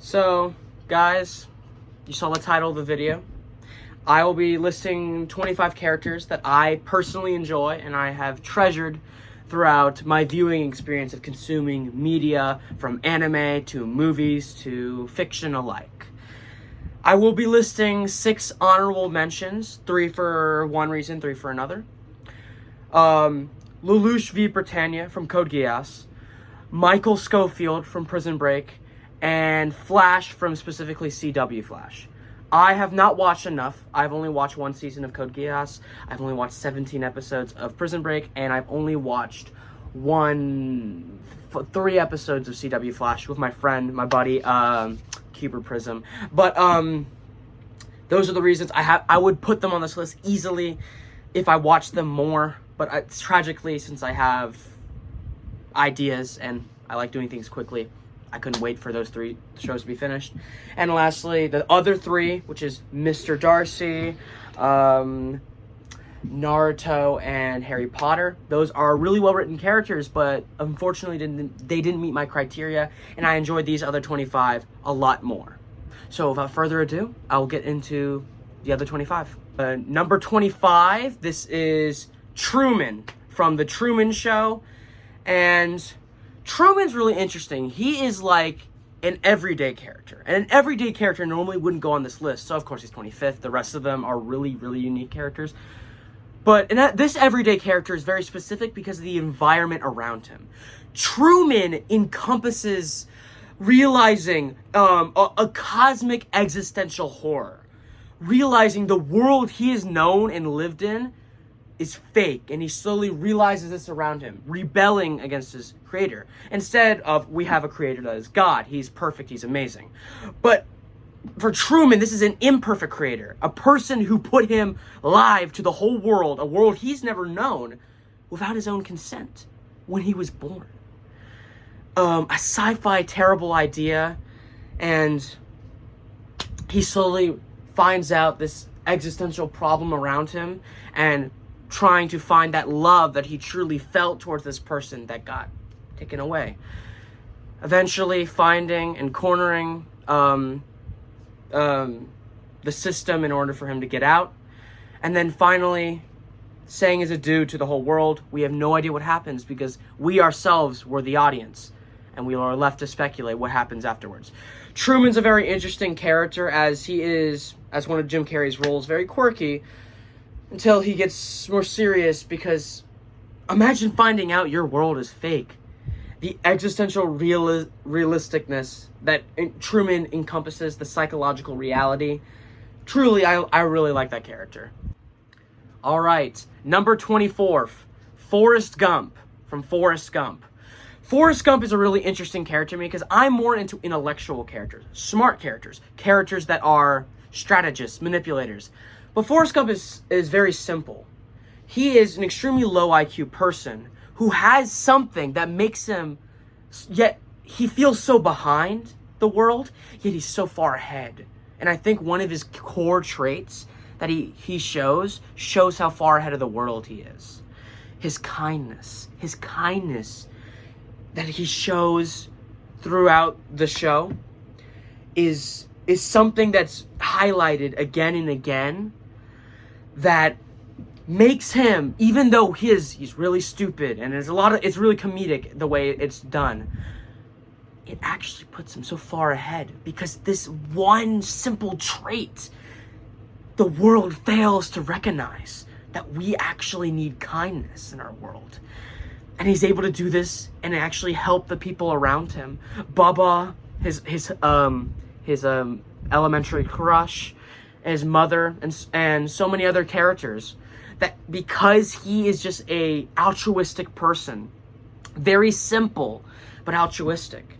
So, guys, you saw the title of the video. I will be listing 25 characters that I personally enjoy and I have treasured throughout my viewing experience of consuming media, from anime to movies to fiction alike. I will be listing 6 honorable mentions, 3 for one reason, 3 for another. Lelouch v. Britannia from Code Geass, Michael Scofield from Prison Break, and Flash from specifically CW Flash. I have not watched enough. I've only watched 1 season of Code Geass. I've only watched 17 episodes of Prison Break, and I've only watched 3 episodes of CW Flash with my friend, my buddy, Cuber Prism. But those are the reasons I would put them on this list easily if I watched them more. But it's tragically, since I have ideas and I like doing things quickly, I couldn't wait for those 3 shows to be finished. And lastly, the other 3, which is Mr. Darcy, Naruto, and Harry Potter. Those are really well-written characters, but unfortunately they didn't meet my criteria, and I enjoyed these other 25 a lot more. So without further ado, I'll get into the other 25. Number 25, this is Truman from The Truman Show, and Truman's really interesting. He is like an everyday character. And an everyday character normally wouldn't go on this list. So, of course, he's 25th. The rest of them are really, really unique characters. But this everyday character is very specific because of the environment around him. Truman encompasses realizing a cosmic existential horror. Realizing the world he has known and lived in is fake, and he slowly realizes this around him, rebelling against his creator. Instead of, we have a creator that is God. He's perfect, he's amazing. But for Truman, this is an imperfect creator, a person who put him live to the whole world, a world he's never known, without his own consent when he was born. A sci-fi terrible idea, and he slowly finds out this existential problem around him, and trying to find that love that he truly felt towards this person that got taken away. Eventually finding and cornering the system in order for him to get out. And then finally saying his adieu to the whole world. We have no idea what happens because we ourselves were the audience, and we are left to speculate what happens afterwards. Truman's a very interesting character, as he is, as one of Jim Carrey's roles, very quirky, until he gets more serious, because imagine finding out your world is fake. The existential realisticness that Truman encompasses, the psychological reality. Truly, I really like that character. All right, number 24, Forrest Gump from Forrest Gump. Forrest Gump is a really interesting character to me because I'm more into intellectual characters, smart characters, characters that are strategists, manipulators. But Forrest Gump is very simple. He is an extremely low IQ person who has something that makes him, yet he feels so behind the world, yet he's so far ahead. And I think one of his core traits that he shows how far ahead of the world he is. His kindness that he shows throughout the show is something that's highlighted again and again, that makes him, even though he's really stupid and it's really comedic the way it's done, it actually puts him so far ahead because this one simple trait the world fails to recognize, that we actually need kindness in our world. And he's able to do this and actually help the people around him. Bubba, his elementary crush, his mother, and so many other characters, that because he is just a altruistic person, very simple but altruistic,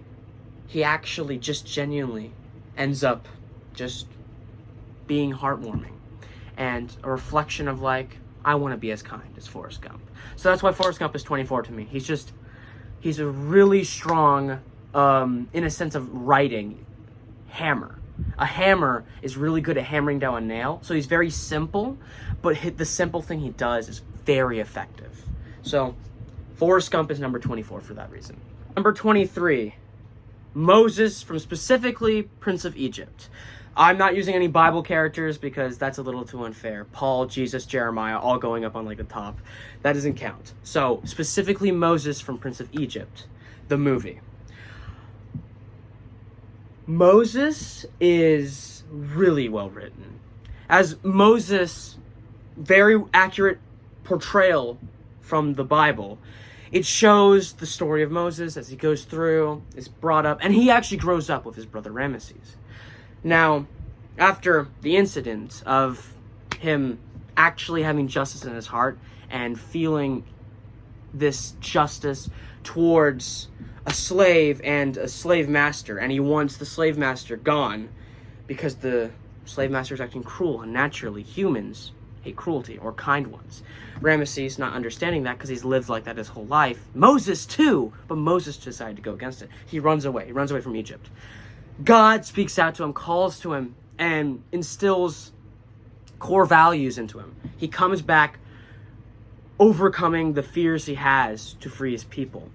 he actually just genuinely ends up just being heartwarming and a reflection of, like, I want to be as kind as Forrest Gump. So that's why Forrest Gump is 24 to me. He's a really strong, in a sense of writing, hammer. A hammer is really good at hammering down a nail. So he's very simple, but the simple thing he does is very effective. So Forrest Gump is number 24 for that reason. Number 23, Moses from specifically Prince of Egypt. I'm not using any Bible characters because that's a little too unfair. Paul, Jesus, Jeremiah, all going up on like the top. That doesn't count. So specifically Moses from Prince of Egypt, the movie. Moses is really well written. As Moses, very accurate portrayal from the Bible. It shows the story of Moses as he goes through, is brought up, and he actually grows up with his brother Ramesses. Now, after the incident of him actually having justice in his heart and feeling this justice towards a slave and a slave master, and he wants the slave master gone because the slave master is acting cruel, and naturally humans hate cruelty, or kind ones. Ramesses not understanding that because he's lived like that his whole life. Moses too, but Moses decided to go against it. He runs away from Egypt. God speaks out to him, calls to him, and instills core values into him. He comes back overcoming the fears he has to free his people.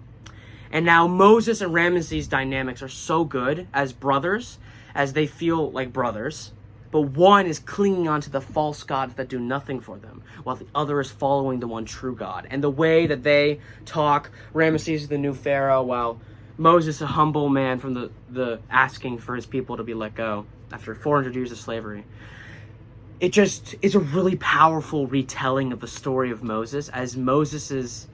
And now Moses and Ramesses' dynamics are so good as brothers, as they feel like brothers, but one is clinging onto the false gods that do nothing for them, while the other is following the one true God. And the way that they talk, Ramesses is the new pharaoh, while Moses, a humble man from the asking for his people to be let go after 400 years of slavery. It just is a really powerful retelling of the story of Moses, as Moses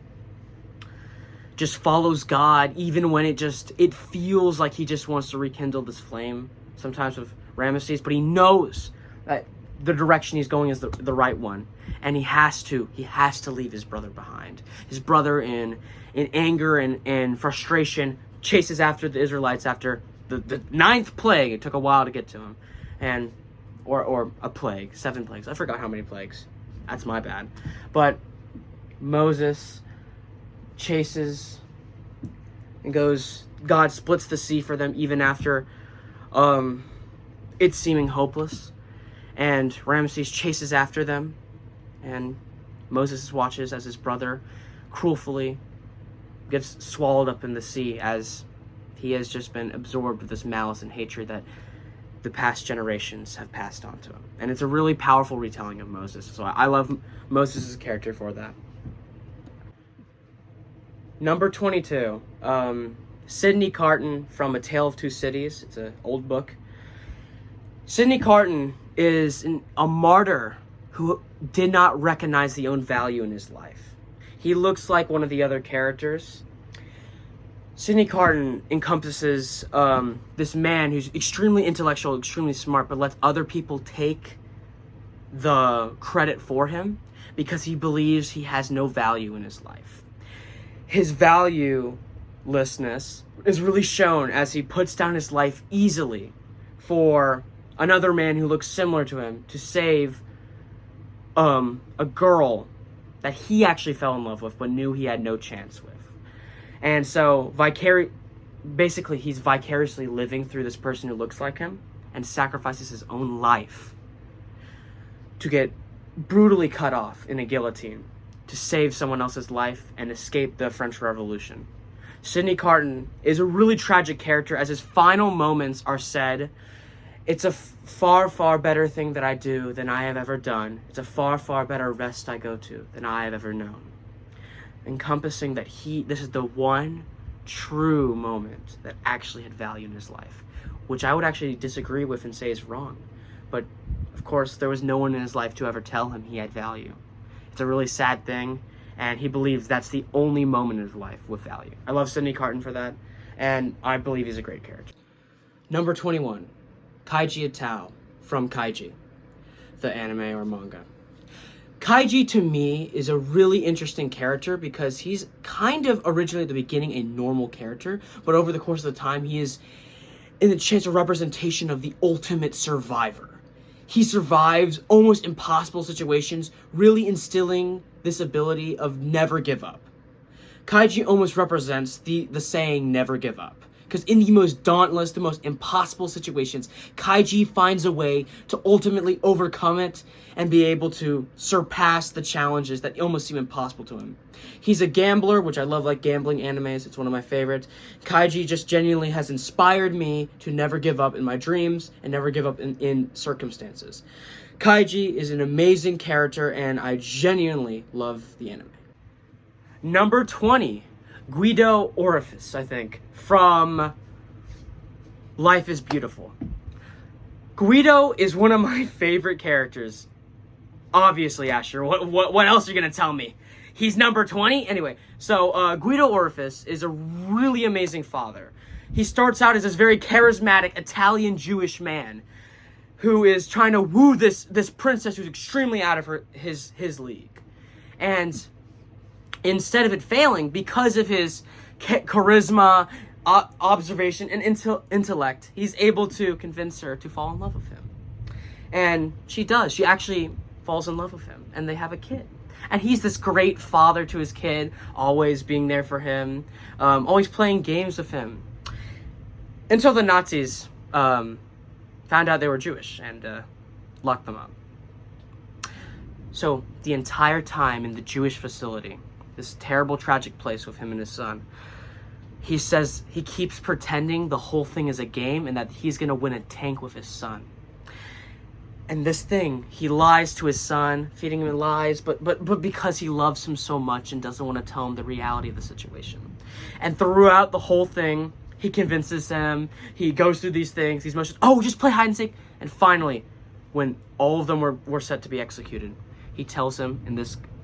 just follows God, even when it feels like he just wants to rekindle this flame, sometimes with Ramesses, but he knows that the direction he's going is the right one, and he has to leave his brother behind. His brother in anger and frustration chases after the Israelites after the ninth plague. It took a while to get to him, and or a plague, 7 plagues. I forgot how many plagues. That's my bad. But Moses chases and goes. God splits the sea for them even after it's seeming hopeless, and Ramesses chases after them, and Moses watches as his brother cruelly gets swallowed up in the sea, as he has just been absorbed with this malice and hatred that the past generations have passed on to him. And it's a really powerful retelling of Moses, so I love Moses' character for that. Number 22, Sidney Carton from A Tale of Two Cities. It's an old book. Sidney Carton is a martyr who did not recognize the own value in his life. He looks like one of the other characters. Sidney Carton encompasses this man who's extremely intellectual, extremely smart, but lets other people take the credit for him because he believes he has no value in his life. His valuelessness is really shown as he puts down his life easily for another man who looks similar to him to save a girl that he actually fell in love with but knew he had no chance with. And so basically he's vicariously living through this person who looks like him and sacrifices his own life to get brutally cut off in a guillotine to save someone else's life and escape the French Revolution. Sidney Carton is a really tragic character, as his final moments are said, "It's a far, far better thing that I do than I have ever done. It's a far, far better rest I go to than I have ever known." Encompassing that this is the one true moment that actually had value in his life, which I would actually disagree with and say is wrong. But of course, there was no one in his life to ever tell him he had value. It's a really sad thing, and he believes that's the only moment in his life with value. I love Sidney Carton for that, and I believe he's a great character. Number 21, Kaiji Itao from Kaiji, the anime or manga. Kaiji, to me, is a really interesting character because he's kind of originally at the beginning a normal character, but over the course of the time, he is in the chance of representation of the ultimate survivor. He survives almost impossible situations, really instilling this ability of never give up. Kaiji almost represents the saying, never give up. Because in the most dauntless, the most impossible situations, Kaiji finds a way to ultimately overcome it and be able to surpass the challenges that almost seem impossible to him. He's a gambler, which I love, like gambling animes. It's one of my favorites. Kaiji just genuinely has inspired me to never give up in my dreams and never give up in circumstances. Kaiji is an amazing character, and I genuinely love the anime. Number 20, Guido Orifice, I think, from Life is Beautiful. Guido is one of my favorite characters. Obviously, Asher, what else are you going to tell me? He's number 20? Anyway, so Guido Orifice is a really amazing father. He starts out as this very charismatic Italian Jewish man who is trying to woo this princess who's extremely out of his league. And instead of it failing, because of his charisma, observation, and intellect, he's able to convince her to fall in love with him. And she does. She actually falls in love with him, and they have a kid. And he's this great father to his kid, always being there for him, always playing games with him. Until the Nazis found out they were Jewish and locked them up. So the entire time in the Jewish facility, this terrible, tragic place with him and his son, he says he keeps pretending the whole thing is a game and that he's going to win a tank with his son. And this thing, he lies to his son, feeding him lies, but because he loves him so much and doesn't want to tell him the reality of the situation. And throughout the whole thing, he convinces him, he goes through these things, these motions, oh, just play hide and seek. And finally, when all of them were set to be executed, he tells him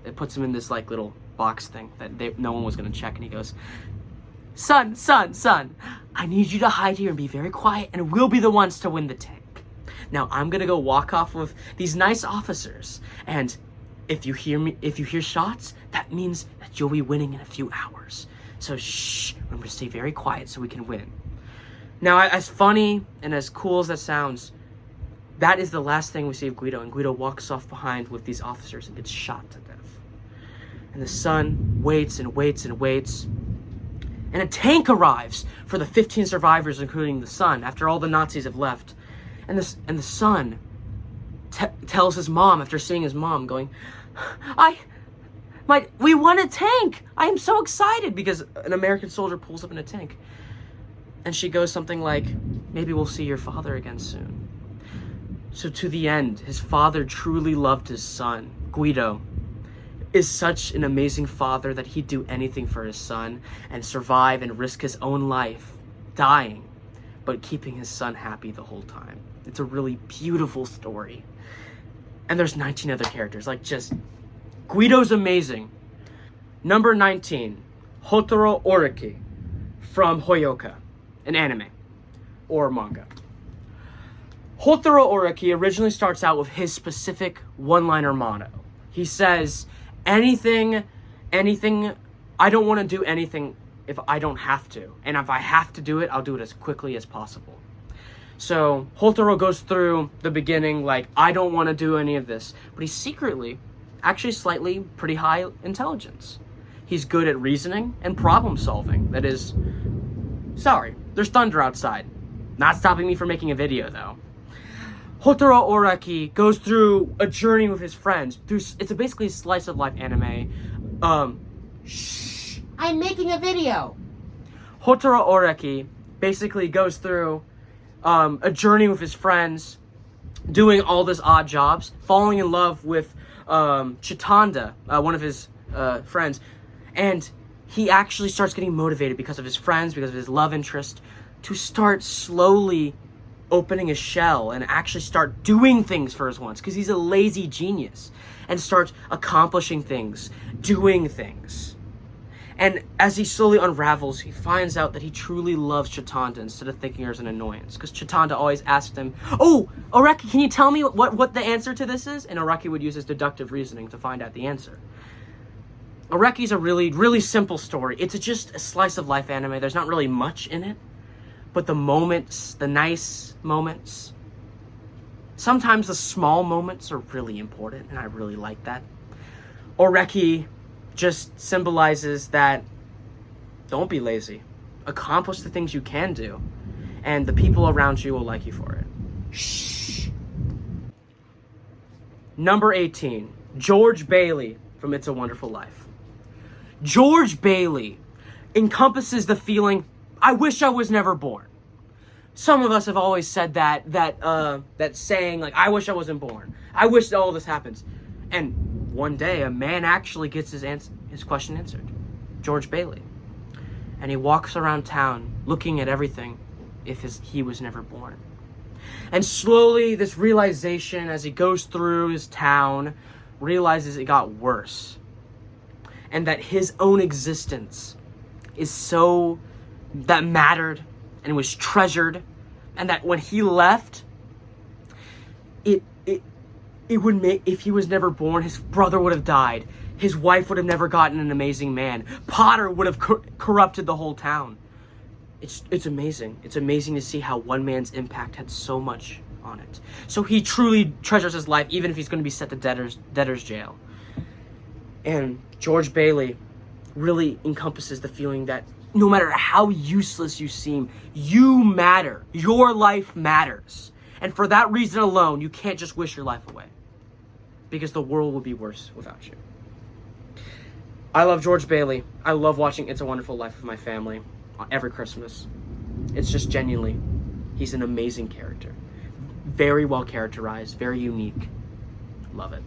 it puts him in this like little box thing that no one was going to check, and he goes, son, I need you to hide here and be very quiet, and we'll be the ones to win the tank. Now I'm gonna go walk off with these nice officers, and if you hear shots, that means that you'll be winning in a few hours. So shh, remember to stay very quiet so we can win. Now, as funny and as cool as that sounds, that is the last thing we see of Guido, and Guido walks off behind with these officers and gets shot to death. And the son waits and waits and waits, and a tank arrives for the 15 survivors, including the son, after all the Nazis have left. And the son tells his mom, after seeing his mom, going, we won a tank! I am so excited! Because an American soldier pulls up in a tank. And she goes something like, maybe we'll see your father again soon. So to the end, his father truly loved his son. Guido is such an amazing father that he'd do anything for his son and survive and risk his own life, dying, but keeping his son happy the whole time. It's a really beautiful story. And there's 19 other characters. Guido's amazing. Number 19, Hotaro Oriki from Hoyoka, an anime or manga. Hotaro Oriki originally starts out with his specific one-liner motto. He says, anything, I don't want to do anything if I don't have to. And if I have to do it, I'll do it as quickly as possible. So Hotaro goes through the beginning like, I don't want to do any of this. But he's secretly, actually slightly, pretty high intelligence. He's good at reasoning and problem solving. That is, sorry, there's thunder outside. Not stopping me from making a video though. Hotaro Oriki goes through a journey with his friends. It's basically a slice of life anime. Shh, I'm making a video. Hotaro Oriki basically goes through a journey with his friends, doing all this odd jobs, falling in love with Chitanda, one of his friends, and he actually starts getting motivated because of his friends, because of his love interest, to start slowly opening a shell and actually start doing things for his once, because he's a lazy genius, and starts accomplishing things, doing things. And as he slowly unravels, he finds out that he truly loves Chitanda instead of thinking her as an annoyance. Because Chitanda always asked him, oh, Oreki, can you tell me what the answer to this is? And Oreki would use his deductive reasoning to find out the answer. Oreki's a really, really simple story. It's just a slice of life anime. There's not really much in it. But the moments, the nice moments, sometimes the small moments are really important, and I really like that. Oreki just symbolizes that don't be lazy. accomplish the things you can do, and the people around you will like you for it. Shh. Number 18, George Bailey from It's a Wonderful Life. George Bailey encompasses the feeling, I wish I was never born. Some of us have always said that saying, like, I wish I wasn't born. I wish that all this happens. And one day, a man actually gets his question answered. George Bailey. And he walks around town looking at everything he was never born. And slowly, this realization as he goes through his town, realizes it got worse. And that his own existence that mattered and was treasured. And that when he left, it would make, if he was never born, his brother would have died. His wife would have never gotten an amazing man. Potter would have corrupted the whole town. It's amazing. It's amazing to see how one man's impact had so much on it. So he truly treasures his life, even if he's going to be sent to debtor's jail. And George Bailey really encompasses the feeling that no matter how useless you seem, you matter. Your life matters. And for that reason alone, you can't just wish your life away, because the world would be worse without you. I love George Bailey. I love watching It's a Wonderful Life with my family every Christmas. It's just genuinely, he's an amazing character. Very well characterized, very unique. Love it.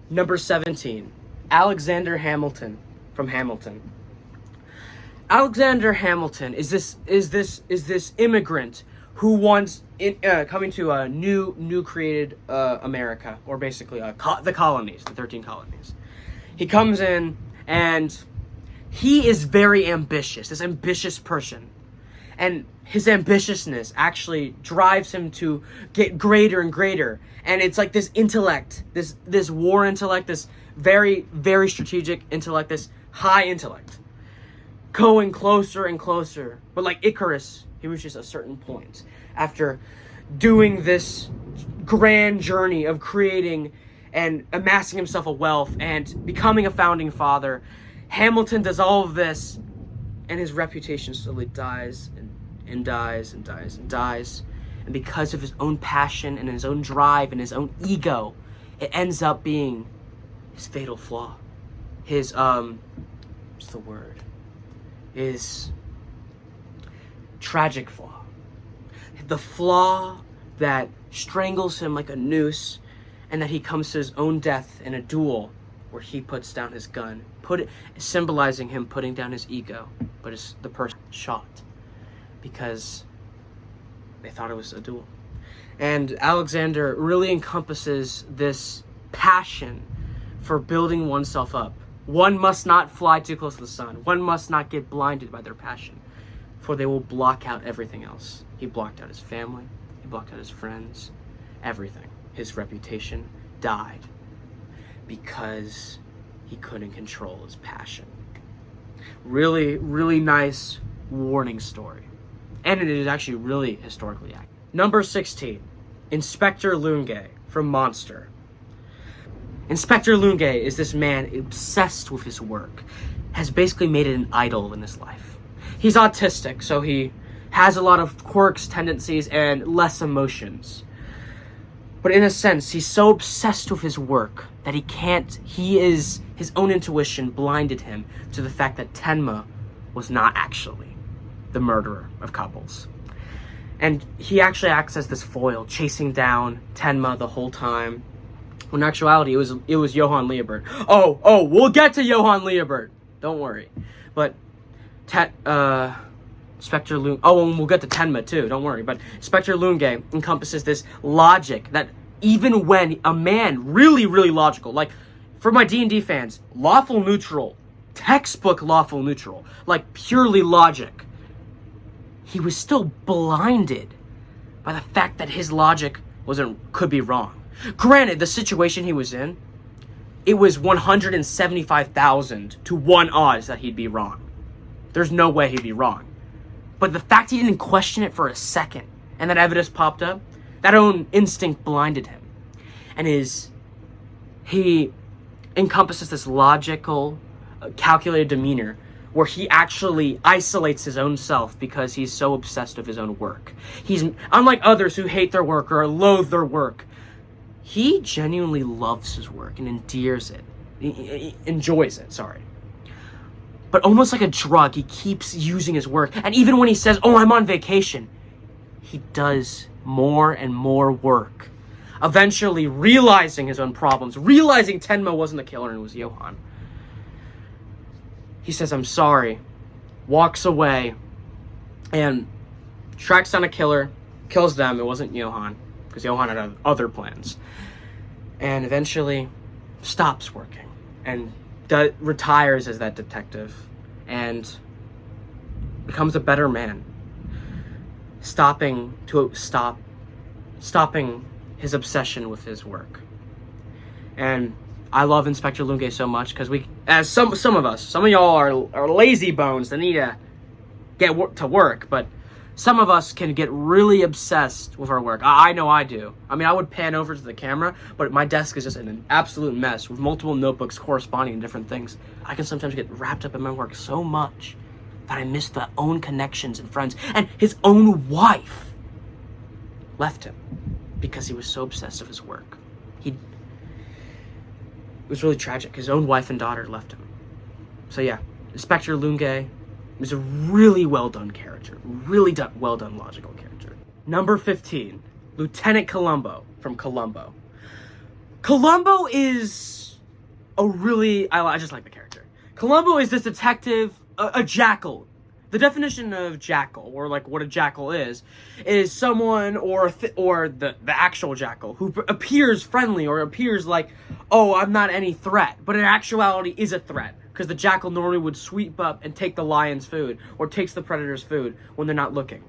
Number 17, Alexander Hamilton from Hamilton. Alexander Hamilton is this immigrant who wants coming to a new created America, or basically the colonies, the 13 colonies. He comes in and he is very ambitious, this ambitious person. And his ambitiousness actually drives him to get greater and greater. And it's like this intellect, this war intellect, this very, very strategic intellect, this high intellect, going closer and closer. But like Icarus, he reaches a certain point after doing this grand journey of creating and amassing himself a wealth and becoming a founding father. Hamilton does all of this, and his reputation slowly dies and dies and dies and dies. And because of his own passion and his own drive and his own ego, it ends up being his fatal flaw. His, what's the word? His tragic flaw. The flaw that strangles him like a noose, and that he comes to his own death in a duel where he puts down his gun, symbolizing him putting down his ego, but it's the person shot because they thought it was a duel. And Alexander really encompasses this passion for building oneself up. One must not fly too close to the sun. One must not get blinded by their passion, for they will block out everything else. He blocked out his family. He blocked out his friends. Everything. His reputation died because he couldn't control his passion. Really, really nice warning story. And it is actually really historically accurate. Number 16, Inspector Lunge from Monster. Inspector Lunge is this man obsessed with his work, has basically made it an idol in his life. He's autistic, so he has a lot of quirks, tendencies, and less emotions. But in a sense, he's so obsessed with his work that his own intuition blinded him to the fact that Tenma was not actually the murderer of couples. And he actually acts as this foil, chasing down Tenma the whole time. When in actuality, it was Johann Liebert. Oh, we'll get to Johann Liebert. Don't worry. But Inspector Lunge. Oh, and we'll get to Tenma too. Don't worry. But Inspector Lunge encompasses this logic that even when a man really, really logical, like for my D&D fans, lawful neutral, textbook lawful neutral, like purely logic, he was still blinded by the fact that his logic could be wrong. Granted, the situation he was in, it was 175,000 to 1 odds that he'd be wrong. There's no way he'd be wrong. But the fact he didn't question it for a second, and that evidence popped up, that own instinct blinded him. And he encompasses this logical, calculated demeanor where he actually isolates his own self because he's so obsessed with his own work. He's unlike others who hate their work or loathe their work. He genuinely loves his work and endears it. He enjoys it, sorry. But almost like a drug, he keeps using his work. And even when he says, "Oh, I'm on vacation," he does more and more work. Eventually realizing his own problems, realizing Tenma wasn't the killer and it was Johan. He says, "I'm sorry," walks away, and tracks down a killer, kills them. It wasn't Johan, because Johan had other plans. And eventually stops working and retires as that detective and becomes a better man, stopping his obsession with his work. And I love Inspector Lunge so much because as some of y'all are lazy bones that need to get to work, but some of us can get really obsessed with our work. I know I do. I mean, I would pan over to the camera, but my desk is just an absolute mess with multiple notebooks corresponding to different things. I can sometimes get wrapped up in my work so much that I miss the own connections and friends. And his own wife left him because he was so obsessed with his work. It was really tragic. His own wife and daughter left him. So yeah, Inspector Lunge is a really well done character. Well done logical character. Number 15, Lieutenant Columbo from Columbo. Columbo is I just like the character. Columbo is this detective, a jackal. The definition of jackal, or like what a jackal is someone or the actual jackal who appears friendly or appears like, "Oh, I'm not any threat," but in actuality is a threat, because the jackal normally would sweep up and take the lion's food or takes the predator's food when they're not looking.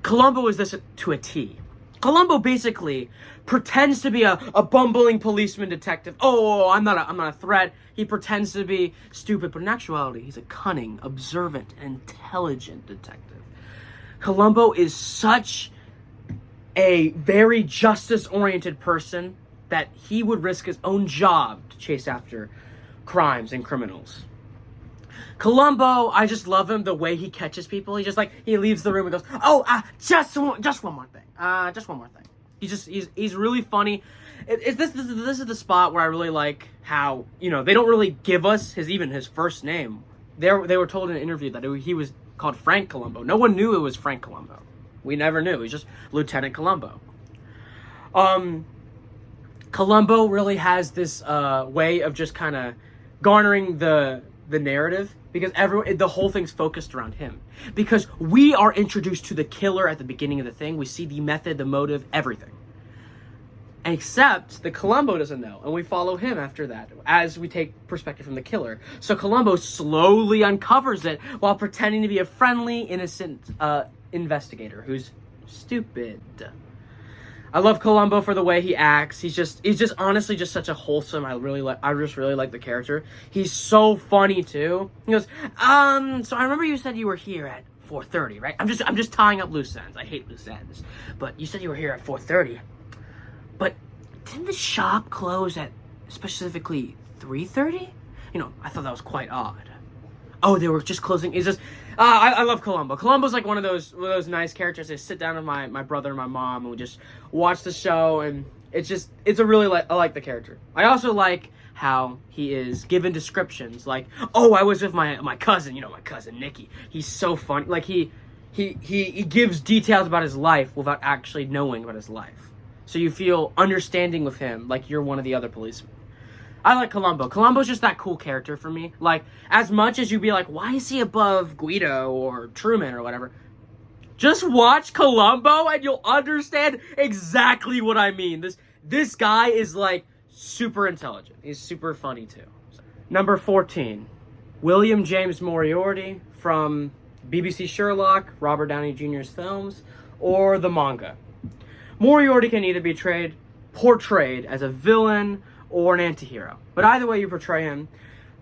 Columbo is this to a T. Columbo basically pretends to be a bumbling policeman detective. Oh, I'm not a threat. He pretends to be stupid, but in actuality, he's a cunning, observant, and intelligent detective. Columbo is such a very justice-oriented person that he would risk his own job to chase after crimes and criminals. Columbo, I just love him, the way he catches people. He leaves the room and goes, "Oh, just one more thing. He's really funny. This is the spot where I really like how, they don't really give us his first name. They were told in an interview that he was called Frank Columbo. No one knew it was Frank Columbo. We never knew. It was just Lieutenant Columbo. Columbo really has this way of just kind of garnering the narrative, because the whole thing's focused around him. Because we are introduced to the killer at the beginning of the thing. We see the method, the motive, everything. Except the Columbo doesn't know, and we follow him after that as we take perspective from the killer. So Columbo slowly uncovers it while pretending to be a friendly, innocent investigator who's stupid. I love Columbo for the way he acts. He's just honestly just such a wholesome. I just really like the character. He's so funny too. He goes, so I remember you said you were here at 4:30, right? I'm just tying up loose ends. I hate loose ends. But you said you were here at 4:30. But didn't the shop close at specifically 3:30? I thought that was quite odd. Oh, they were just closing. It's just, I love Columbo. Columbo's like one of those nice characters. I sit down with my brother and my mom, and we just watch the show, and I like the character. I also like how he is given descriptions, like, "Oh, I was with my cousin, my cousin Nicky. He's so funny." Like he gives details about his life without actually knowing about his life. So you feel understanding with him, like you're one of the other policemen. I like Columbo. Columbo's just that cool character for me. Like, as much as you'd be like, why is he above Guido or Truman or whatever? Just watch Columbo and you'll understand exactly what I mean. This guy is, like, super intelligent. He's super funny, too. Number 14, William James Moriarty from BBC Sherlock, Robert Downey Jr.'s films, or the manga. Moriarty can either be portrayed as a villain or an anti-hero. But either way you portray him,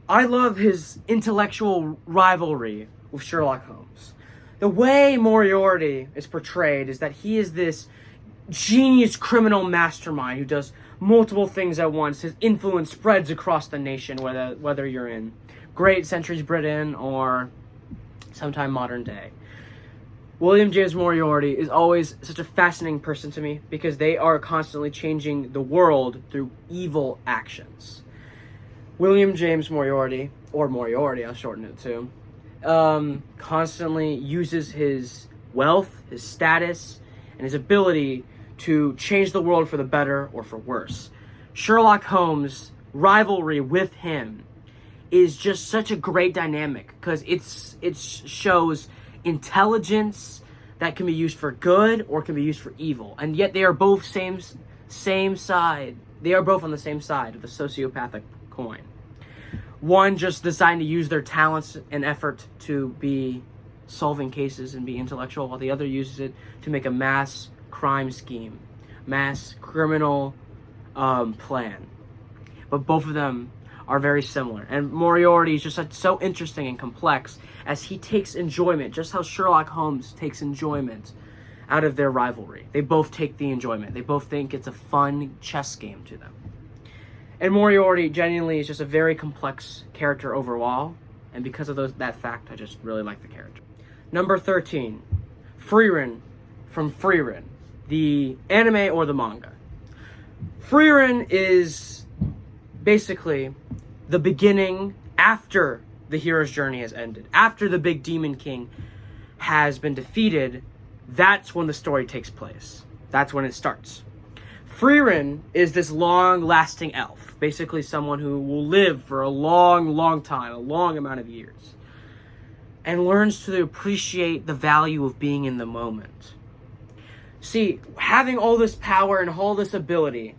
I love his intellectual rivalry with Sherlock Holmes. The way Moriarty is portrayed is that he is this genius criminal mastermind who does multiple things at once. His influence spreads across the nation, whether you're in great centuries Britain or sometime modern day. William James Moriarty is always such a fascinating person to me because they are constantly changing the world through evil actions. William James Moriarty, or Moriarty, I'll shorten it to, constantly uses his wealth, his status, and his ability to change the world for the better or for worse. Sherlock Holmes' rivalry with him is just such a great dynamic because it shows intelligence that can be used for good or can be used for evil, and yet they are both same side. They are both on the same side of the sociopathic coin. One just deciding to use their talents and effort to be solving cases and be intellectual, while the other uses it to make a mass crime scheme, mass criminal plan. But both of them are very similar. And Moriarty is just so interesting and complex as he takes enjoyment, just how Sherlock Holmes takes enjoyment out of their rivalry. They both take the enjoyment. They both think it's a fun chess game to them. And Moriarty genuinely is just a very complex character overall. And because of that fact, I just really like the character. Number 13, Frieren from Frieren, the anime or the manga. Frieren is basically the beginning after the hero's journey has ended. After the big demon king has been defeated, that's when the story takes place. That's when it starts. Frieren is this long-lasting elf, basically someone who will live for a long, long time, a long amount of years, and learns to appreciate the value of being in the moment. See, having all this power and all this ability,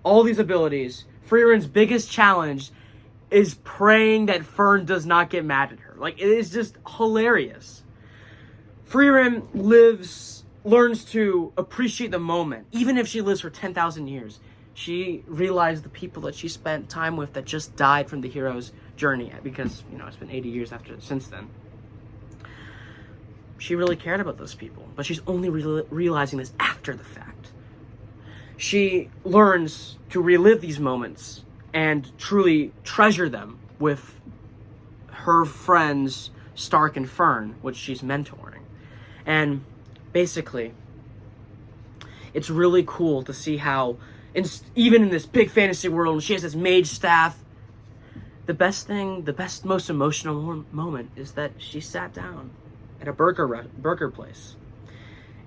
all these abilities, Frieren's biggest challenge is praying that Fern does not get mad at her. Like, it is just hilarious. Frieren learns to appreciate the moment. Even if she lives for 10,000 years, she realized the people that she spent time with that just died from the hero's journey, because, it's been 80 years since then. She really cared about those people, but she's only realizing this after the fact. She learns to relive these moments and truly treasure them with her friends Stark and Fern, which she's mentoring. And basically, it's really cool to see how, even in this big fantasy world, she has this mage staff. The best, most emotional moment is that she sat down at a burger place,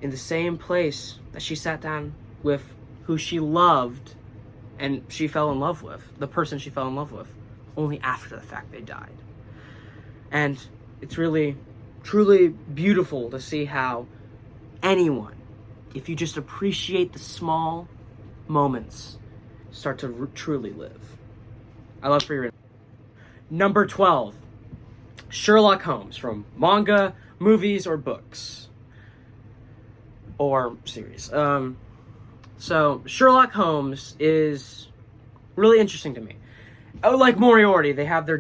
in the same place that she sat down with who she loved and she fell in love with, the person she fell in love with, only after the fact they died. And it's really, truly beautiful to see how anyone, if you just appreciate the small moments, start to truly live. I love Frieren. Number 12, Sherlock Holmes, from manga, movies, or books, or series. So Sherlock Holmes is really interesting to me. Like Moriarty, they have their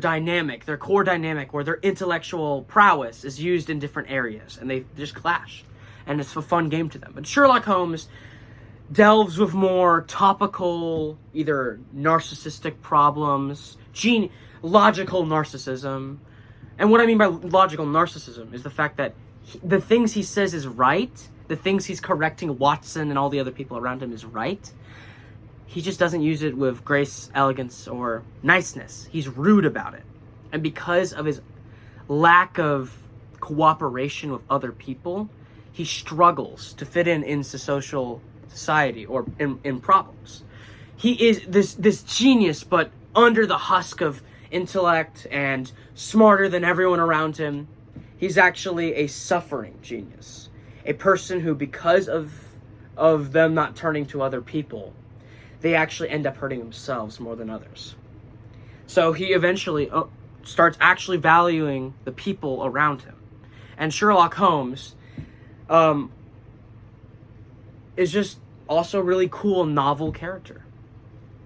core dynamic, where their intellectual prowess is used in different areas, and they just clash, and it's a fun game to them. But Sherlock Holmes delves with more topical, either narcissistic problems, logical narcissism. And what I mean by logical narcissism is the fact that the things he says is right, the things he's correcting Watson and all the other people around him is right. He just doesn't use it with grace, elegance, or niceness. He's rude about it. And because of his lack of cooperation with other people, he struggles to fit into social society or in problems. He is this genius, but under the husk of intellect and smarter than everyone around him. He's actually a suffering genius. A person who, because of them not turning to other people, they actually end up hurting themselves more than others. So he eventually starts actually valuing the people around him. And Sherlock Holmes is just also a really cool novel character.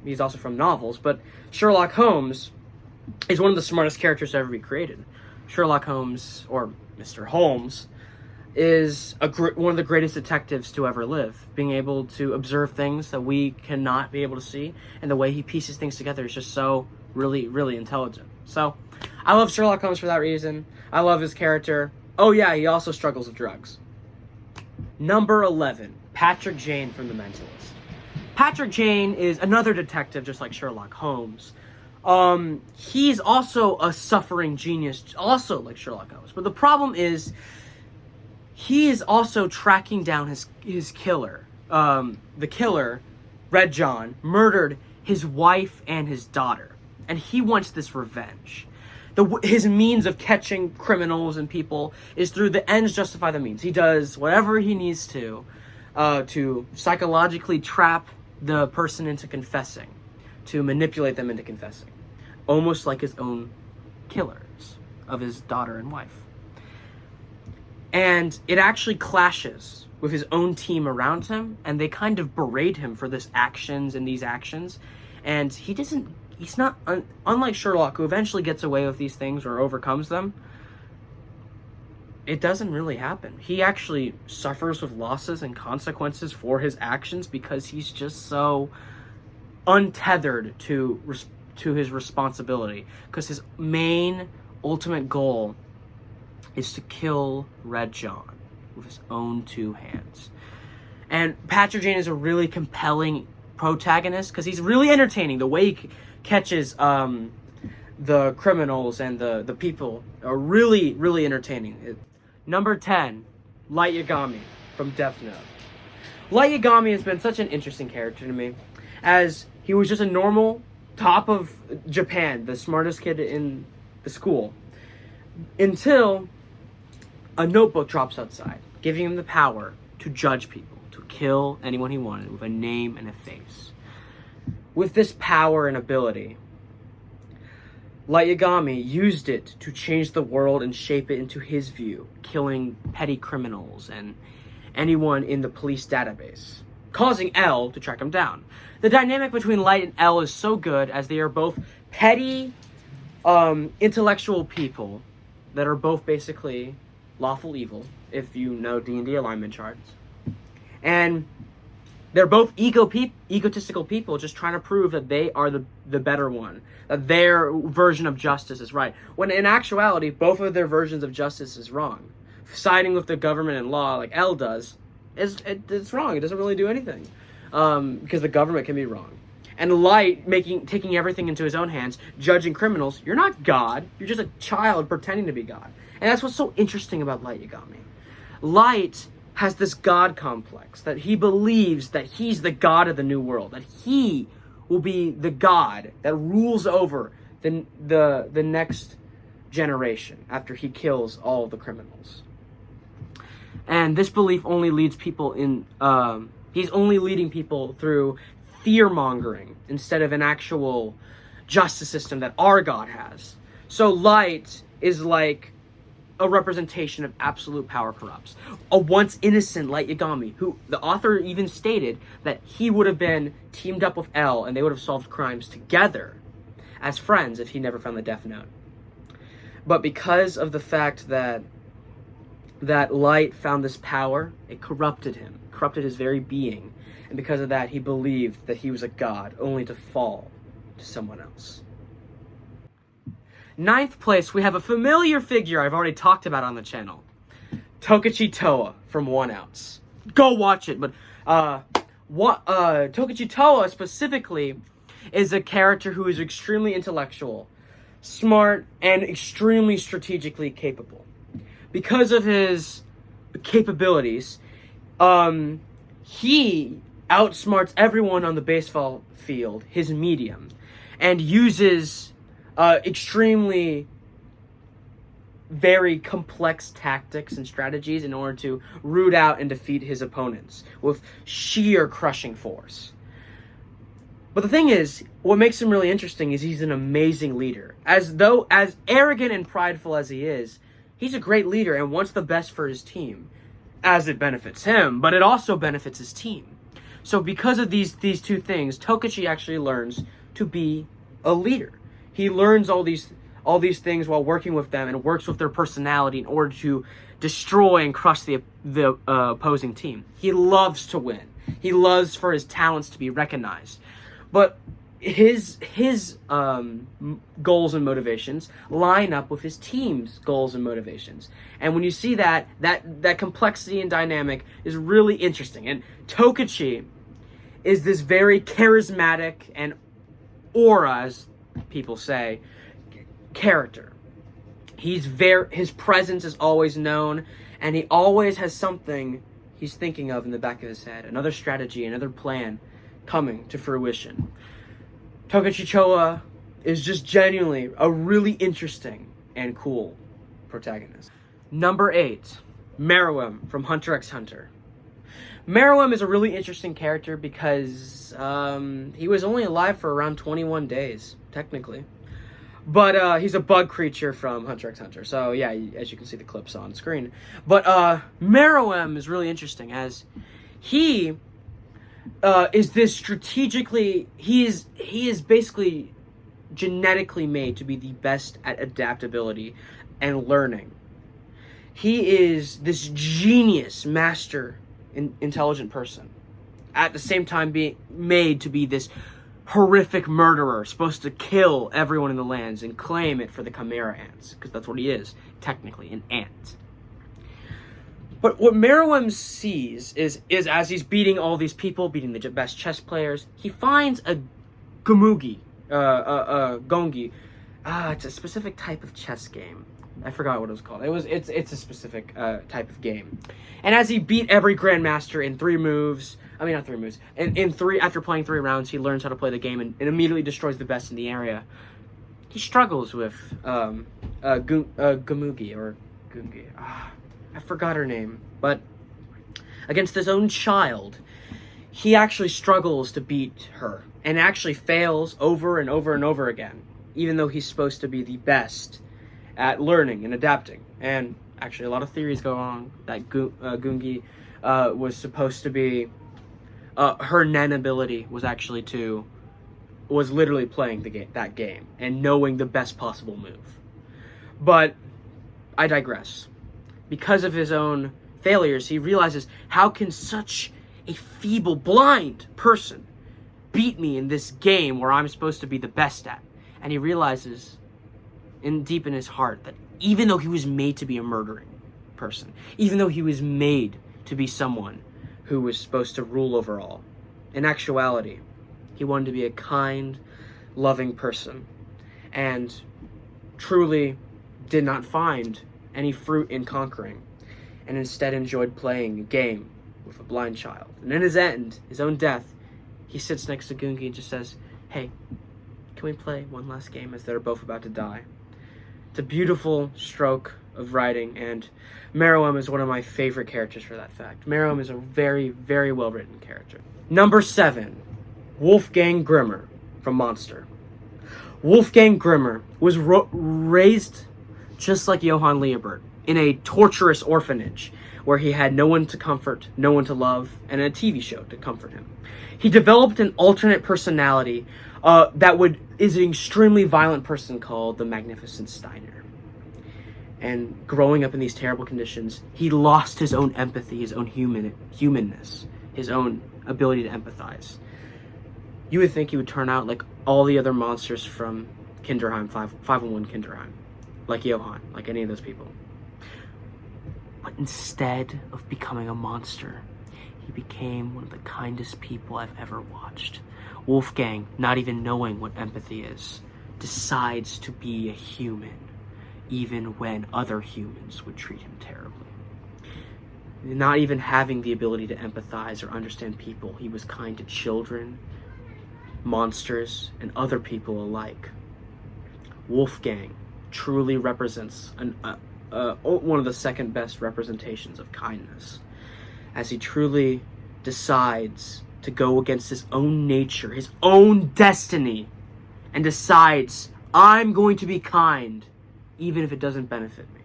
He's also from novels, but Sherlock Holmes is one of the smartest characters to ever be created. Sherlock Holmes, or Mr. Holmes, is one of the greatest detectives to ever live, being able to observe things that we cannot be able to see, and the way he pieces things together is just so really, really intelligent. So I love Sherlock Holmes for that reason. I love his character. Oh yeah, he also struggles with drugs. Number 11, Patrick Jane from The Mentalist. Patrick Jane is another detective just like Sherlock Holmes. He's also a suffering genius, also like Sherlock Holmes. But the problem is, he is also tracking down his killer. The killer, Red John, murdered his wife and his daughter. And he wants this revenge. His means of catching criminals and people is through the ends justify the means. He does whatever he needs to psychologically trap the person into confessing, to manipulate them into confessing. Almost like his own killers of his daughter and wife. And it actually clashes with his own team around him, and they kind of berate him for these actions. And he's not, unlike Sherlock, who eventually gets away with these things or overcomes them, it doesn't really happen. He actually suffers with losses and consequences for his actions because he's just so untethered to his responsibility. Because his main ultimate goal is to kill Red John with his own two hands. And Patrick Jane is a really compelling protagonist because he's really entertaining. The way he catches the criminals and the people are really, really entertaining. Number 10, Light Yagami from Death Note. Light Yagami has been such an interesting character to me, as he was just a normal top of Japan, the smartest kid in the school, until a notebook drops outside, giving him the power to judge people, to kill anyone he wanted with a name and a face. With this power and ability, Light Yagami used it to change the world and shape it into his view, killing petty criminals and anyone in the police database, causing L to track him down. The dynamic between Light and L is so good, as they are both petty, intellectual people that are both basically lawful evil, if you know D&D alignment charts. And they're both egotistical people just trying to prove that they are the better one, that their version of justice is right, when in actuality, both of their versions of justice is wrong. Siding with the government and law, like L does, it's wrong. It doesn't really do anything, because the government can be wrong. And Light taking everything into his own hands, judging criminals. You're not God. You're just a child pretending to be God. And that's what's so interesting about Light Yagami. Light has this God complex, that he believes that he's the God of the new world, that he will be the God that rules over the next generation after he kills all of the criminals. And this belief only leads people he's only leading people through fear-mongering instead of an actual justice system that our God has. So Light is like a representation of absolute power corrupts. A once innocent Light Yagami, who the author even stated that he would have been teamed up with L and they would have solved crimes together as friends if he never found the Death Note. But because of the fact that Light found this power, it corrupted him, corrupted his very being. And because of that, he believed that he was a god, only to fall to someone else. 9th place, we have a familiar figure I've already talked about on the channel. Tokichi Toa from One Outs. Go watch it, but Tokichi Toa specifically is a character who is extremely intellectual, smart, and extremely strategically capable. Because of his capabilities, he outsmarts everyone on the baseball field, his medium, and uses extremely very complex tactics and strategies in order to root out and defeat his opponents with sheer crushing force. But the thing is, what makes him really interesting is he's an amazing leader. As arrogant and prideful as he is, he's a great leader and wants the best for his team, as it benefits him, but it also benefits his team. So because of these two things, Tokichi actually learns to be a leader. He learns all these things while working with them and works with their personality in order to destroy and crush the opposing team. He loves to win. He loves for his talents to be recognized. But goals and motivations line up with his team's goals and motivations. And when you see that complexity and dynamic is really interesting. And Tokichi is this very charismatic and aura, as people say, character. His presence is always known, and he always has something he's thinking of in the back of his head, another strategy, another plan coming to fruition. Tokichi Choa is just genuinely a really interesting and cool protagonist. Number 8, Meruem from Hunter x Hunter. Meruem is a really interesting character because he was only alive for around 21 days, technically. But he's a bug creature from Hunter x Hunter. So yeah, as you can see the clips on screen. But Meruem is really interesting as he is this strategically... He is basically genetically made to be the best at adaptability and learning. He is this genius, master, intelligent person. At the same time being made to be this horrific murderer, supposed to kill everyone in the lands and claim it for the Chimera ants, because that's what he is, technically, an ant. But what Meruem sees is as he's beating all these people, beating the best chess players, he finds a Gongi. It's a specific type of chess game. I forgot what it was called. It's a specific type of game. And as he beat every grandmaster in 3 moves, not 3 moves, after playing 3 rounds, he learns how to play the game and immediately destroys the best in the area. He struggles with Gamugi or Gungi. I forgot her name, but against his own child, he actually struggles to beat her and actually fails over and over and over again, even though he's supposed to be the best at learning and adapting. And actually a lot of theories go on that Gungi was supposed to be her Nen ability was literally playing that game and knowing the best possible move. But I digress. Because of his own failures, he realizes, how can such a feeble, blind person beat me in this game where I'm supposed to be the best at? And he realizes deep in his heart that even though he was made to be a murdering person, even though he was made to be someone who was supposed to rule over all, in actuality, he wanted to be a kind, loving person, and truly did not find any fruit in conquering, and instead enjoyed playing a game with a blind child. And in his end, his own death, he sits next to Gungi and just says, "Hey, can we play one last game?" as they're both about to die. It's a beautiful stroke of writing, and Meruem is one of my favorite characters for that fact. Meruem is a very, very well-written character. Number 7, Wolfgang Grimmer from Monster. Wolfgang Grimmer was raised just like Johann Liebert, in a torturous orphanage where he had no one to comfort, no one to love, and a TV show to comfort him. He developed an alternate personality is an extremely violent person called the Magnificent Steiner. And growing up in these terrible conditions, he lost his own empathy, his own humanness, his own ability to empathize. You would think he would turn out like all the other monsters from Kinderheim, 501 Kinderheim. Like Johann, like any of those people. But instead of becoming a monster, he became one of the kindest people I've ever watched. Wolfgang, not even knowing what empathy is, decides to be a human, even when other humans would treat him terribly. Not even having the ability to empathize or understand people, he was kind to children, monsters, and other people alike. Wolfgang truly represents one of the second best representations of kindness, as he truly decides to go against his own nature, his own destiny, and decides, I'm going to be kind, even if it doesn't benefit me.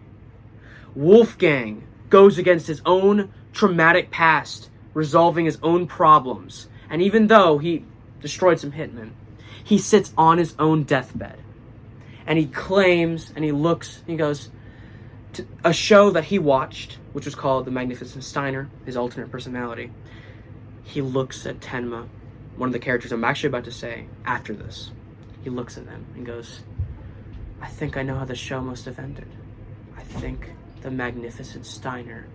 Wolfgang goes against his own traumatic past, resolving his own problems, and even though he destroyed some hitmen, he sits on his own deathbed. And he claims, and he looks, and he goes to a show that he watched, which was called The Magnificent Steiner, his alternate personality. He looks at Tenma, one of the characters I'm actually about to say after this. He looks at them and goes, I think I know how the show must have ended. I think the magnificent Steiner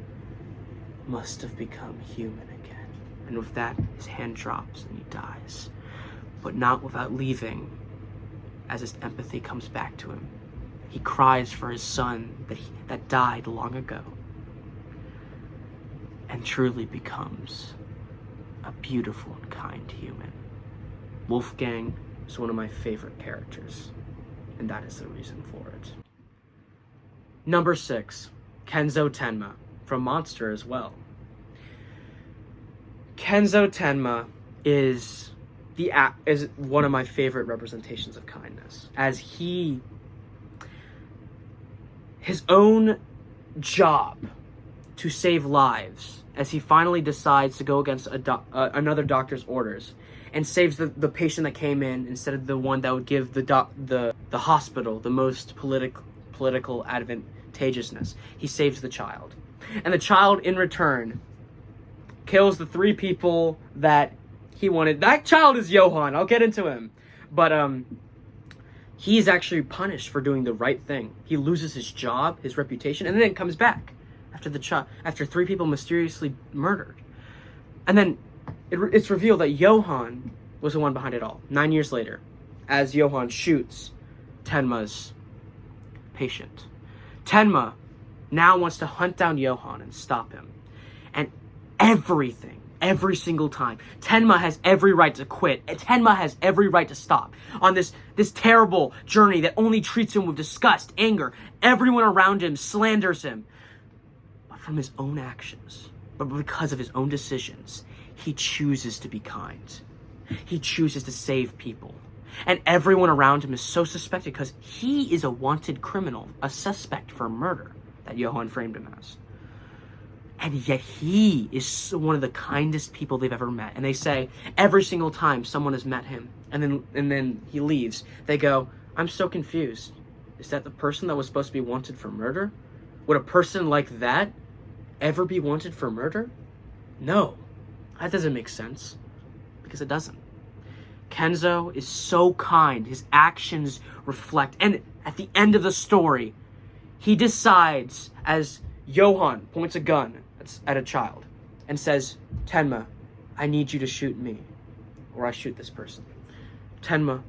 must have become human again. And with that, his hand drops and he dies. But not without leaving, as his empathy comes back to him. He cries for his son that died long ago. And truly becomes a beautiful and kind human. Wolfgang is one of my favorite characters, and that is the reason for it. Number 6, Kenzo Tenma, from Monster as well. Kenzo Tenma is one of my favorite representations of kindness, as his own job to save lives, as he finally decides to go against another doctor's orders and saves the patient that came in instead of the one that would give the hospital the most political advantageousness. He saves the child. And the child, in return, kills the 3 people that he wanted. That child is Johann. I'll get into him. But he is actually punished for doing the right thing. He loses his job, his reputation, and then it comes back after 3 people mysteriously murdered. And then it's revealed that Johann was the one behind it all. 9 years later, as Johann shoots Tenma's patient. Tenma now wants to hunt down Johann and stop him. And every single time, Tenma has every right to quit. Tenma has every right to stop on this terrible journey that only treats him with disgust, anger. Everyone around him slanders him. But from his own actions, but because of his own decisions, he chooses to be kind. He chooses to save people. And everyone around him is so suspected because he is a wanted criminal, a suspect for murder that Johann framed him as. And yet he is one of the kindest people they've ever met. And they say every single time someone has met him and then he leaves, they go, I'm so confused. Is that the person that was supposed to be wanted for murder? Would a person like that ever be wanted for murder? No, that doesn't make sense, because it doesn't. Kenzo is so kind. His actions reflect. And at the end of the story, he decides, as Johann points a gun at a child and says, Tenma, I need you to shoot me, or I shoot this person. Tenma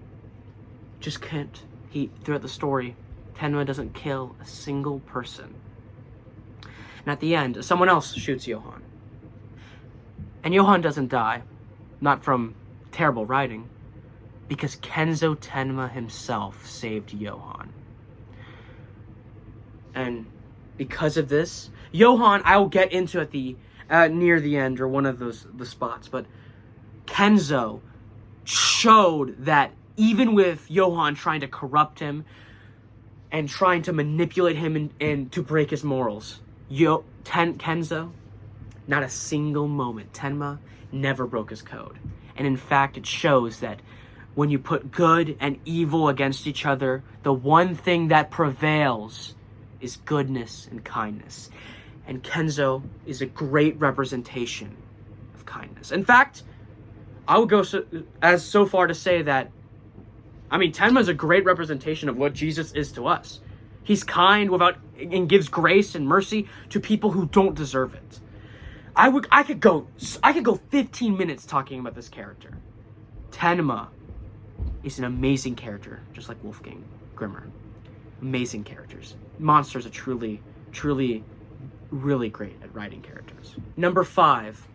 just can't. Throughout the story, Tenma doesn't kill a single person. And at the end, someone else shoots Johann. And Johann doesn't die, not from terrible writing, because Kenzo Tenma himself saved Johann. And because of this, Johann, I will get into at the near the end, or one of the spots, but Kenzo showed that even with Johann trying to corrupt him and trying to manipulate him and to break his morals, Kenzo, not a single moment, Tenma never broke his code. And in fact, it shows that when you put good and evil against each other, the one thing that prevails is goodness and kindness. And Kenzo is a great representation of kindness. In fact, I would go so far to say that, Tenma is a great representation of what Jesus is to us. He's kind and gives grace and mercy to people who don't deserve it. I could go 15 minutes talking about this character. Tenma is an amazing character, just like Wolfgang Grimmer. Amazing characters. Monsters are truly, really great at writing characters. Number 5,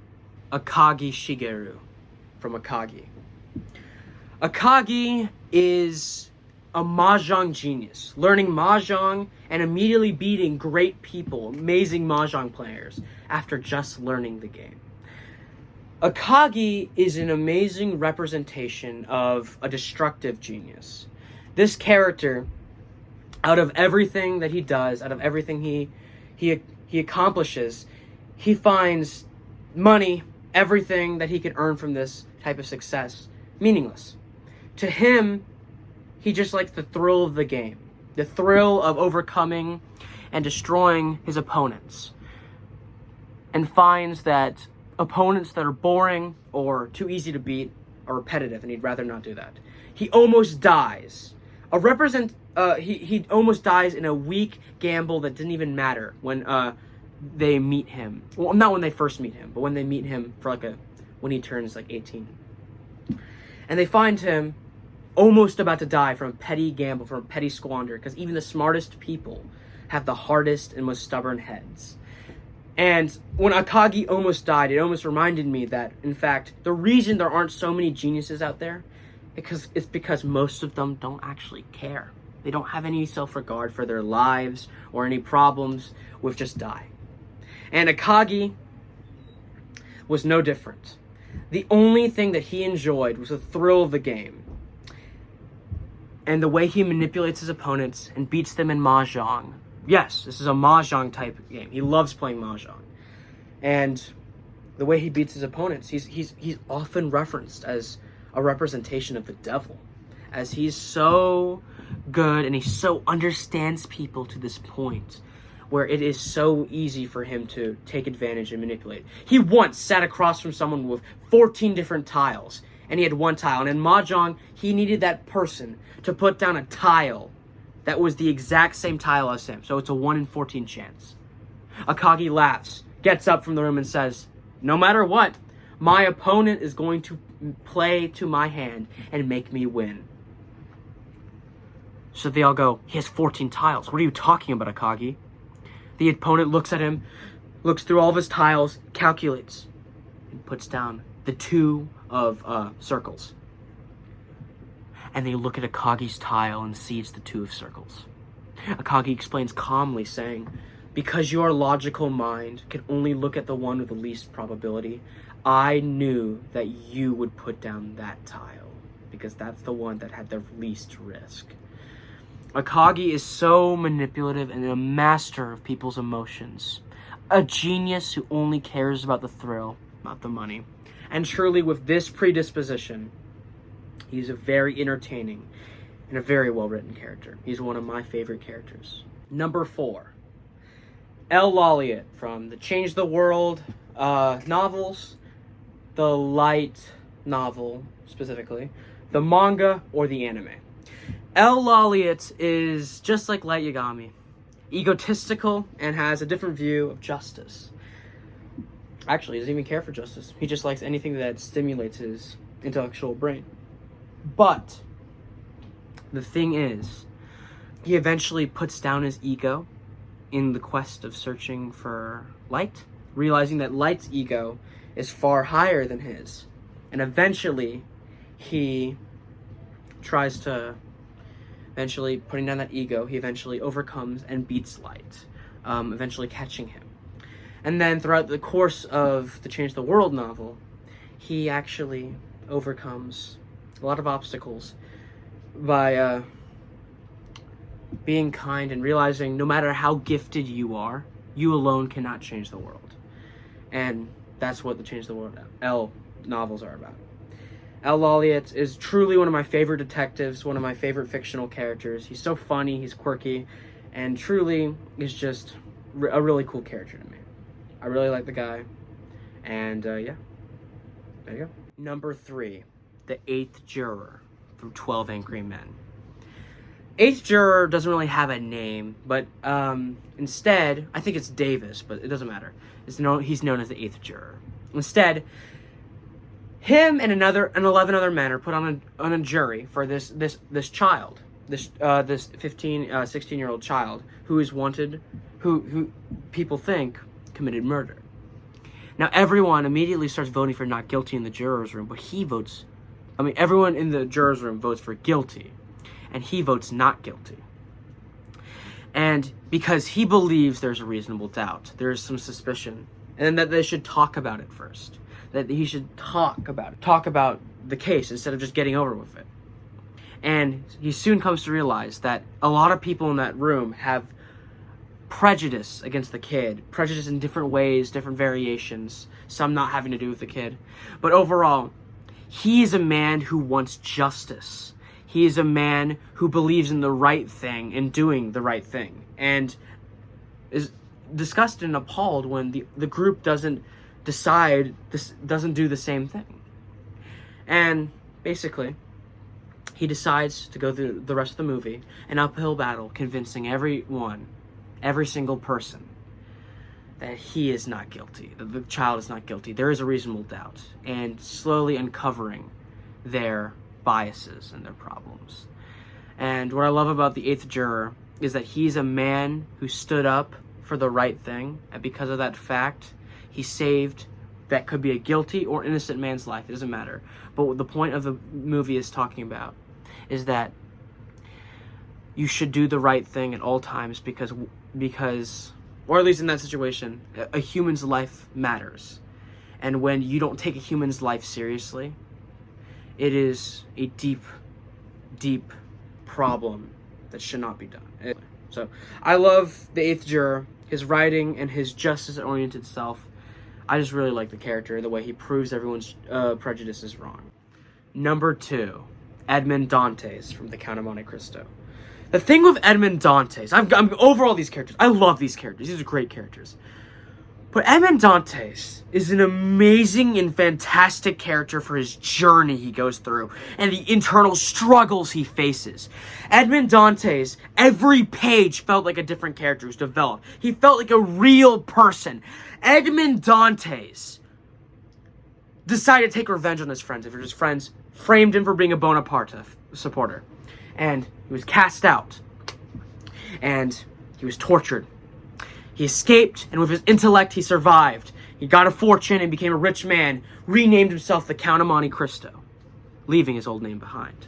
Akagi Shigeru from Akagi. Akagi is a mahjong genius, learning mahjong and immediately beating great people, amazing mahjong players, after just learning the game. Akagi is an amazing representation of a destructive genius. This character, out of everything that he does, out of everything he accomplishes, he finds money, everything that he can earn from this type of success, meaningless. To him, he just likes the thrill of the game, the thrill of overcoming and destroying his opponents, and finds that opponents that are boring or too easy to beat or repetitive, and he'd rather not do that. He almost dies. He almost dies in a weak gamble that didn't even matter when they meet him. Well, not when they first meet him, but when they meet him for when he turns 18. And they find him almost about to die from a petty gamble, from a petty squander, because even the smartest people have the hardest and most stubborn heads. And when Akagi almost died, it almost reminded me that, in fact, the reason there aren't so many geniuses out there it's because most of them don't actually care. They don't have any self-regard for their lives or any problems with just dying. And Akagi was no different. The only thing that he enjoyed was the thrill of the game and the way he manipulates his opponents and beats them in Mahjong. Yes, this is a Mahjong type game. He loves playing Mahjong. And the way he beats his opponents, he's often referenced as a representation of the devil, as he's so good and he so understands people to this point where it is so easy for him to take advantage and manipulate. He once sat across from someone with 14 different tiles, and he had one tile. And in Mahjong, he needed that person to put down a tile that was the exact same tile as him. So it's a 1 in 14 chance. Akagi laughs, gets up from the room and says, "No matter what, my opponent is going to play to my hand and make me win." So they all go, "He has 14 tiles. What are you talking about, Akagi?" The opponent looks at him, looks through all of his tiles, calculates, and puts down the 2 of circles. And they look at Akagi's tile and see it's the 2 of circles. Akagi explains calmly, saying, "Because your logical mind can only look at the one with the least probability, I knew that you would put down that tile, because that's the one that had the least risk." Akagi is so manipulative and a master of people's emotions. A genius who only cares about the thrill, not the money. And truly, with this predisposition, he's a very entertaining and a very well-written character. He's one of my favorite characters. Number 4, El Laliat from the Change the World novels, the light novel specifically, the manga, or the anime. El Laliat is just like Light Yagami, egotistical and has a different view of justice. Actually, he doesn't even care for justice. He just likes anything that stimulates his intellectual brain. But the thing is, he eventually puts down his ego in the quest of searching for light, realizing that Light's ego is far higher than his. And eventually, he tries to, putting down that ego, he eventually overcomes and beats Light, eventually catching him. And then throughout the course of the Change the World novel, he actually overcomes a lot of obstacles by being kind and realizing no matter how gifted you are, you alone cannot change the world. And that's what the Change the World El novels are about. El Laliat is truly one of my favorite detectives, one of my favorite fictional characters. He's so funny, he's quirky, and truly is just a really cool character to me. I really like the guy, and yeah, there you go. Number 3, the 8th Juror from 12 Angry Men. 8th Juror doesn't really have a name, but instead, I think it's Davis, but it doesn't matter. He's known as the 8th Juror. Instead, him and 11 other men are put on a jury for this child, this 16-year-old child who is wanted, who people think committed murder. Now everyone immediately starts voting for not guilty in the jurors' room, but everyone in the jurors' room votes for guilty, and he votes not guilty. And because he believes there's a reasonable doubt, there is some suspicion, and that they should talk about it first. That he should talk about the case instead of just getting over with it. And he soon comes to realize that a lot of people in that room have prejudice against the kid, prejudice in different ways, different variations, some not having to do with the kid. But overall, he is a man who wants justice. He is a man who believes in the right thing and doing the right thing, and is disgusted and appalled when the group doesn't do the same thing. And basically, he decides to go through the rest of the movie, an uphill battle, convincing everyone, every single person, that he is not guilty, that the child is not guilty. There is a reasonable doubt, and slowly uncovering their biases and their problems. And what I love about the eighth juror is that he's a man who stood up for the right thing, and because of that fact, he saved that could be a guilty or innocent man's life. It doesn't matter. But what the point of the movie is talking about is that you should do the right thing at all times because, or at least in that situation, a human's life matters. And when you don't take a human's life seriously, it is a deep, deep problem that should not be done. So I love the eighth juror, his writing and his justice-oriented self. I just really like the character, the way he proves everyone's prejudices wrong. Number 2, Edmond Dantes from The Count of Monte Cristo. The thing with Edmond Dantes, I'm over all these characters. I love these characters. These are great characters. But Edmond Dantes is an amazing and fantastic character for his journey he goes through and the internal struggles he faces. Edmond Dantes, every page felt like a different character who's developed. He felt like a real person. Edmond Dantes decided to take revenge on his friends. His friends framed him for being a Bonaparte supporter. And he was cast out. And he was tortured. He escaped, and with his intellect, he survived. He got a fortune and became a rich man, renamed himself the Count of Monte Cristo, leaving his old name behind.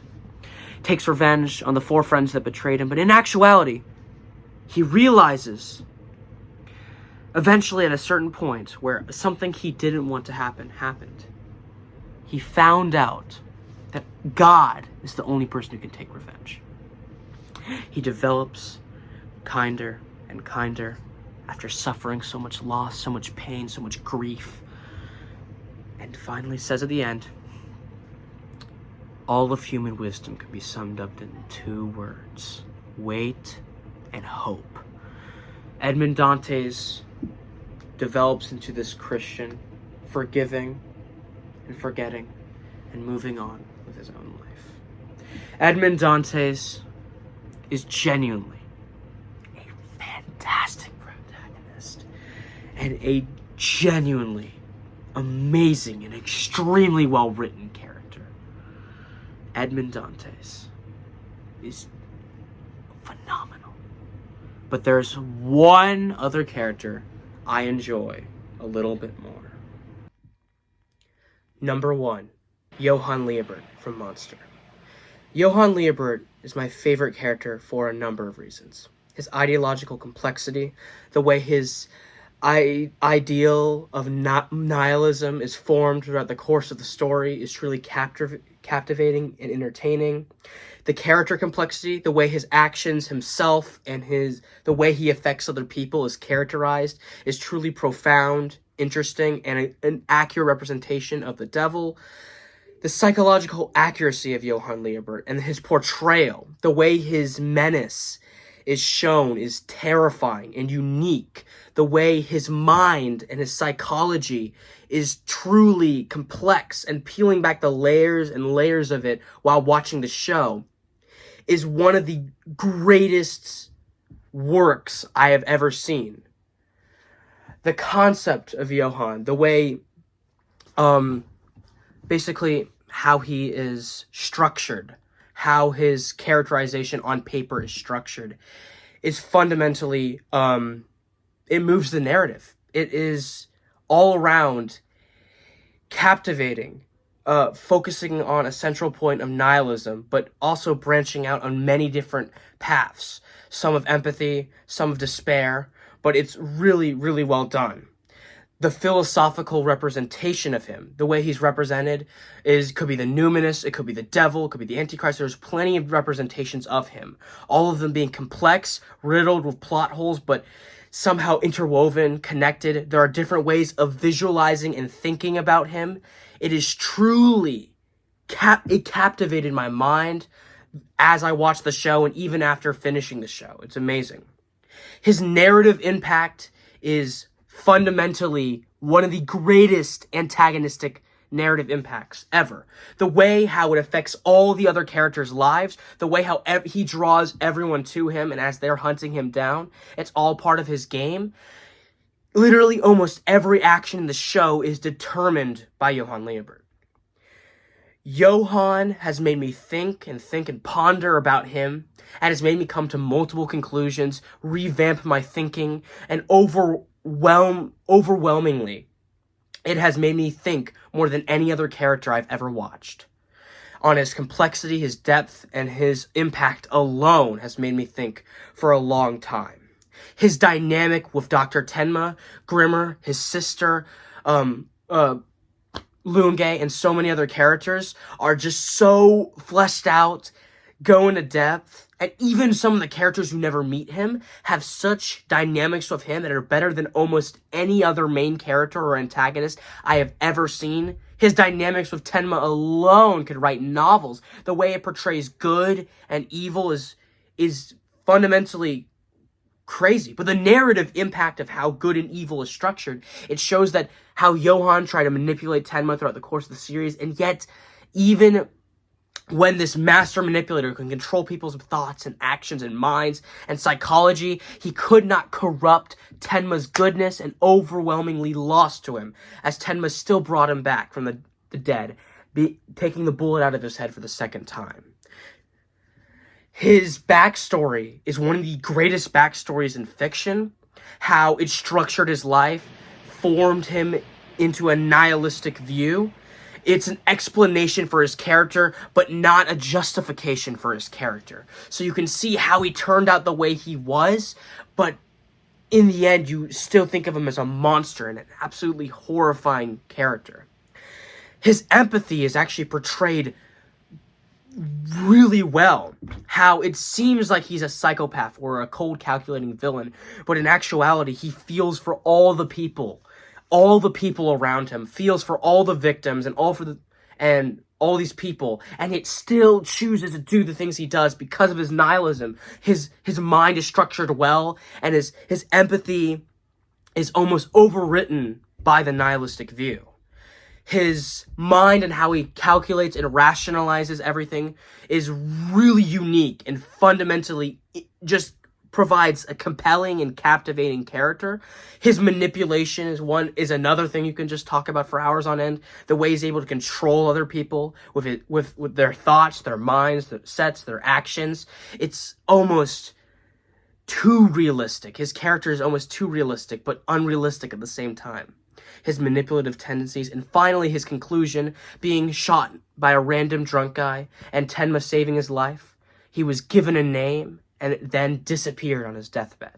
Takes revenge on the 4 friends that betrayed him, but in actuality, he realizes, eventually at a certain point, where something he didn't want to happen, happened. He found out that God is the only person who can take revenge. He develops kinder and kinder, after suffering so much loss, so much pain, so much grief. And finally says at the end, all of human wisdom can be summed up in 2 words: wait and hope. Edmond Dantes develops into this Christian, forgiving and forgetting and moving on with his own life. Edmond Dantes is genuinely a fantastic protagonist and a genuinely amazing and extremely well-written character. Edmond Dantes is phenomenal. But there's one other character I enjoy a little bit more. Number 1, Johann Liebert from Monster. Johann Liebert is my favorite character for a number of reasons. His ideological complexity, the way his ideal of nihilism is formed throughout the course of the story is truly captivating and entertaining. The character complexity, the way his actions himself and the way he affects other people is characterized is truly profound, interesting, and an accurate representation of the devil. The psychological accuracy of Johann Liebert and his portrayal, the way his menace is shown, is terrifying and unique. The way his mind and his psychology is truly complex, and peeling back the layers and layers of it while watching the show is one of the greatest works I have ever seen. The concept of Johann, the way, basically how he is structured, how his characterization on paper is structured, is fundamentally, it moves the narrative. It is all around captivating, focusing on a central point of nihilism, but also branching out on many different paths. Some of empathy, some of despair, but it's really, really well done. The philosophical representation of him, the way he's represented, could be the numinous, it could be the devil, it could be the Antichrist. There's plenty of representations of him. All of them being complex, riddled with plot holes, but somehow interwoven, connected. There are different ways of visualizing and thinking about him. It is truly, it captivated my mind as I watched the show and even after finishing the show. It's amazing. His narrative impact is fundamentally one of the greatest antagonistic narrative impacts ever. The way how it affects all the other characters' lives, the way how he draws everyone to him, and as they're hunting him down, it's all part of his game. Literally almost every action in the show is determined by Johann Liebert. Johann has made me think and ponder about him, and has made me come to multiple conclusions, revamp my thinking, and overwhelmingly, it has made me think more than any other character I've ever watched. On his complexity, his depth, and his impact alone has made me think for a long time. His dynamic with Dr. Tenma, Grimmer, his sister, Lunge, and so many other characters are just so fleshed out, go into depth, and even some of the characters who never meet him have such dynamics with him that are better than almost any other main character or antagonist I have ever seen. His dynamics with Tenma alone could write novels. The way it portrays good and evil is fundamentally crazy. But the narrative impact of how good and evil is structured, it shows that how Johann tried to manipulate Tenma throughout the course of the series, and yet even when this master manipulator can control people's thoughts and actions and minds and psychology, he could not corrupt Tenma's goodness, and overwhelmingly lost to him, as Tenma still brought him back from the dead, taking the bullet out of his head for the second time. His backstory is one of the greatest backstories in fiction. How it structured his life, formed him into a nihilistic view. It's an explanation for his character, but not a justification for his character. So you can see how he turned out the way he was, but in the end, you still think of him as a monster and an absolutely horrifying character. His empathy is actually portrayed really well. How it seems like he's a psychopath or a cold, calculating villain, but in actuality, he feels for all the people around him, feels for all the victims and all these people, and it still chooses to do the things he does because of his nihilism. His mind is structured well, and his empathy is almost overwritten by the nihilistic view. His mind and how he calculates and rationalizes everything is really unique and fundamentally just provides a compelling and captivating character. His manipulation is another thing you can just talk about for hours on end. The way he's able to control other people with their thoughts, their minds, their sets, their actions. It's almost too realistic. His character is almost too realistic, but unrealistic at the same time. His manipulative tendencies, and finally his conclusion, being shot by a random drunk guy and Tenma saving his life. He was given a name and it then disappeared on his deathbed.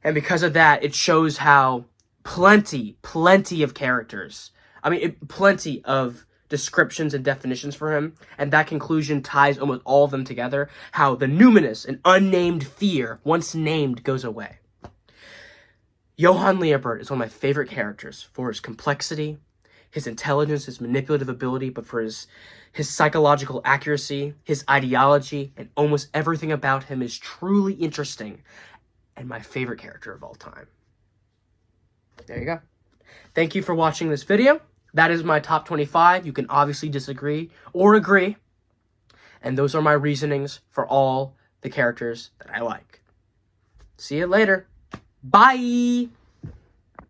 And because of that, it shows how plenty of characters, plenty of descriptions and definitions for him, and that conclusion ties almost all of them together, how the numinous and unnamed fear, once named, goes away. Johann Liebert is one of my favorite characters for his complexity, his intelligence, his manipulative ability, but for his psychological accuracy, his ideology, and almost everything about him is truly interesting and my favorite character of all time. There you go. Thank you for watching this video. That is my top 25. You can obviously disagree or agree. And those are my reasonings for all the characters that I like. See you later. Bye!